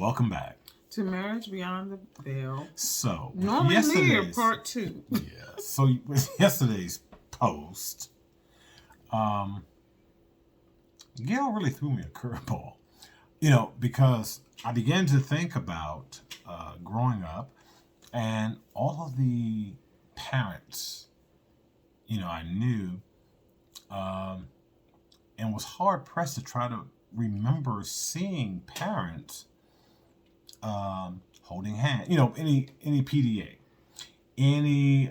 Welcome back to Marriage Beyond the Veil. So, Norman Lear, part 2. Yeah. So, with yesterday's post, Gail really threw me a curveball. Because I began to think about growing up and all of the parents, I knew, and was hard pressed to try to remember seeing parents holding hands. Any PDA, any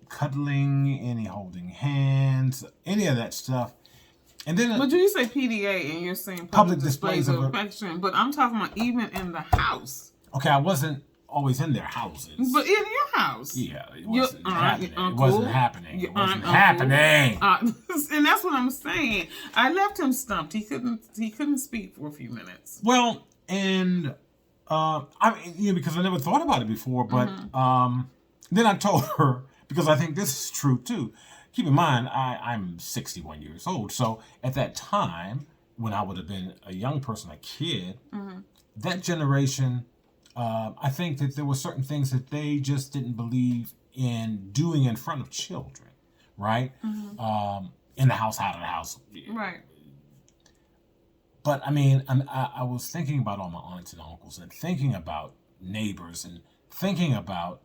cuddling, any holding hands, any of that stuff. And then, but you say PDA and you're saying public displays of affection, but I'm talking about even in the house. Okay, I wasn't always in their houses, but in your house, yeah, it wasn't happening. It wasn't happening. It wasn't happening. And that's what I'm saying. I left him stumped. He couldn't speak for a few minutes. Well, and because I never thought about it before, but then I told her, because I think this is true too. Keep in mind, I'm 61 years old, so at that time, when I would have been a young person, a kid, that generation, I think that there were certain things that they just didn't believe in doing in front of children, right? In the house, out of the house. Right. But, I was thinking about all my aunts and uncles and thinking about neighbors and thinking about,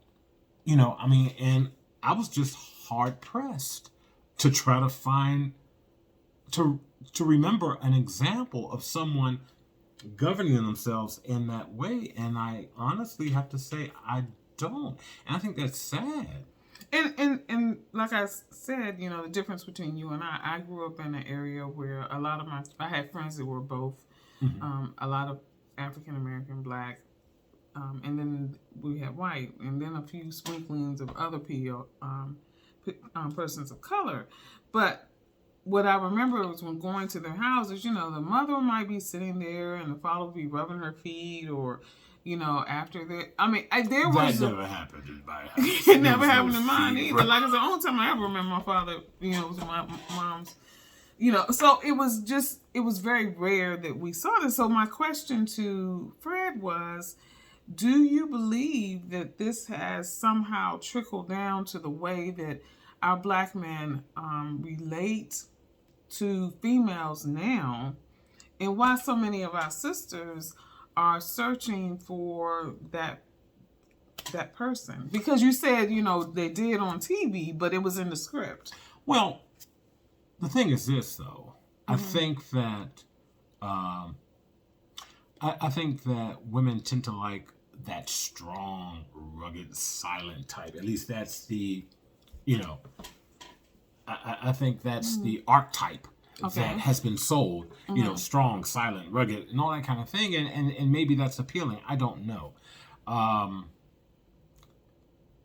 and I was just hard-pressed to try to find, to remember an example of someone governing themselves in that way. And I honestly have to say, I don't. And I think that's sad. And like I said, the difference between you and I grew up in an area where I had friends that were both, a lot of African American, Black, and then we had white, and then a few sprinklings of other people, persons of color. But what I remember was when going to their houses, the mother might be sitting there and the father would be rubbing her feet, or, after that. There was... That never happened in my house. It never happened in mine either. Like I said, the only time I ever remember my father, was my mom's. So it was very rare that we saw this. So my question to Fred was, do you believe that this has somehow trickled down to the way that our Black men relate to females now, and why so many of our sisters are searching for that person? Because you said, they did on TV, but it was in the script. Well, the thing is this, though. I think that I think that women tend to like that strong, rugged, silent type. At least that's the, I think that's the archetype that has been sold. Strong, silent, rugged, and all that kind of thing. And maybe that's appealing. I don't know.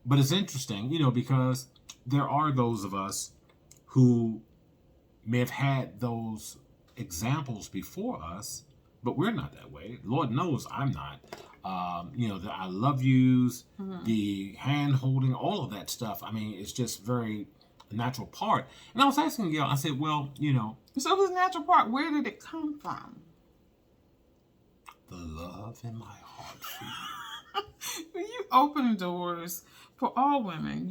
But it's interesting, because there are those of us who may have had those examples before us, but we're not that way. Lord knows I'm not. The I love yous, the hand holding, all of that stuff. It's just very natural part. And I was asking Gail, I said, well, So this natural part, where did it come from? The love in my heart for you. When you open doors for all women,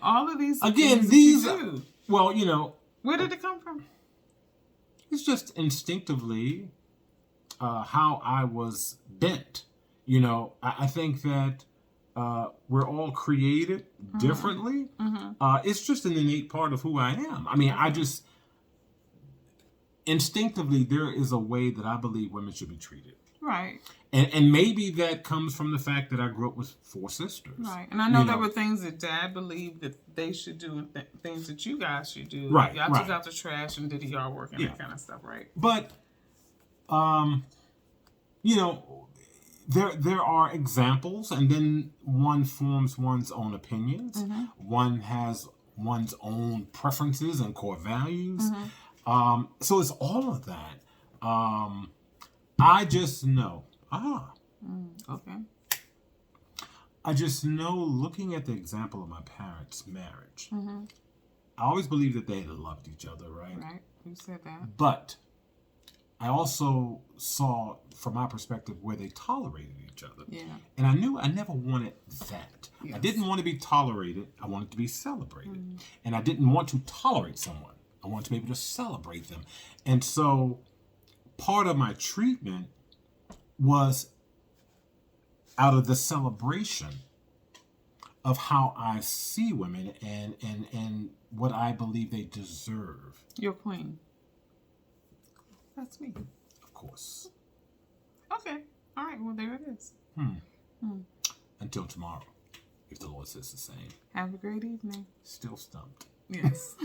all of these again, things these that you do. Well, where did it come from? It's just instinctively how I was bent. I think that we're all created differently. It's just an innate part of who I am. I just instinctively, there is a way that I believe women should be treated. Right. And maybe that comes from the fact that I grew up with 4 sisters. Right. And I know there were things that Dad believed that they should do and things that you guys should do. Right. Y'all took out the trash and did the yard work and that kind of stuff, right? But, there are examples, and then one forms one's own opinions. One has one's own preferences and core values. So it's all of that. I just know. Okay. I just know, looking at the example of my parents' marriage, I always believed that they loved each other, right? Right. You said that. But I also saw, from my perspective, where they tolerated each other. Yeah. And I knew I never wanted that. Yes. I didn't want to be tolerated. I wanted to be celebrated. And I didn't want to tolerate someone. I wanted to be able to celebrate them. And so part of my treatment was out of the celebration of how I see women and what I believe they deserve. You're queen. That's me. Of course. Okay. All right. Well, there it is. Until tomorrow, if the Lord says the same. Have a great evening. Still stumped. Yes.